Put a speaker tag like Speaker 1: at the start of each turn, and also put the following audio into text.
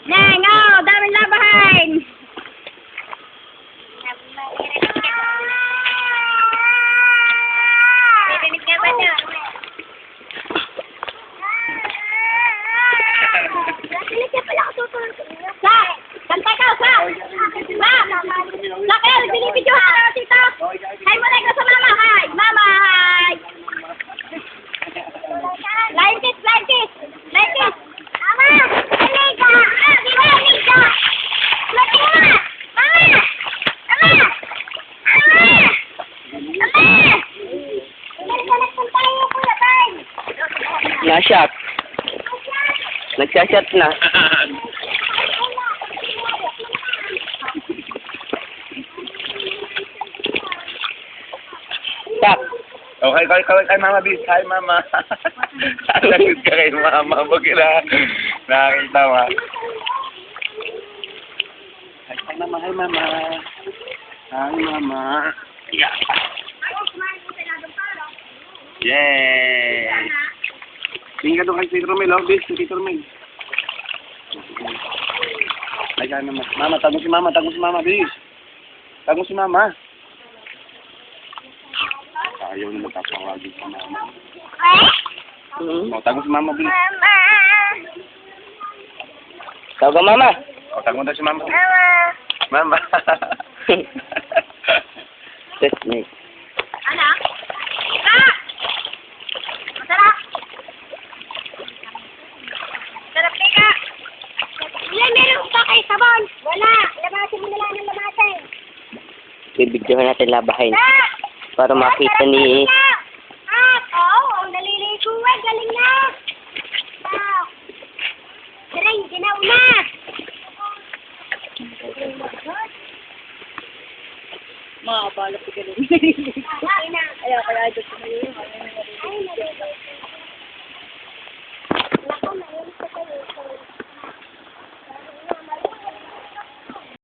Speaker 1: Neng, oh, daming labahin. Narinig ka ba doon? Narinig ka pala ako tutulong sa inyo. Sa! Kantay ka, sa! Sa! Sa kayo, binibidyo ka na tita. Hi mo na sa mama, hi! Mama, hi! Line kiss, line kiss! Line kiss! Mama! Aliga! Di ba, aliga? Lagi mo na! Mama! Mama! Mama!
Speaker 2: Na-shot. Nagsashot na. Stop.
Speaker 3: Okay, kay Mama Bis. Hi, Mama. Sasagot ka kay Mama. Bakit nakakita mo? Hi, Mama. Hi, Mama. Hi, Mama. Yeah. Yay! Tingin ka doon kay Tito Romel, oh. Bis, Tito Romel. Ay, kaya naman. Mama, tagong si Mama, Bis. Tagong si Mama. Ayaw na magkakawagin sa Mama. O, tagong si Mama, Bis.
Speaker 2: Tawag ka, Mama.
Speaker 3: O, tagong daw si Mama. Mama.
Speaker 2: Test me.
Speaker 1: Ano? Ah! Masarap! Sarap tika! Ilan meron pa kay sabon? Wala! Labasin mo na lang ng labasin!
Speaker 2: Bibidyohan natin labahin.
Speaker 1: Ah!
Speaker 2: Para makita ni...
Speaker 1: Ah! Oo! Ang naliligo eh! Galing na! Ah! Siray! Ginaw na! Mga balap ka rin. Ayaw kaya ito.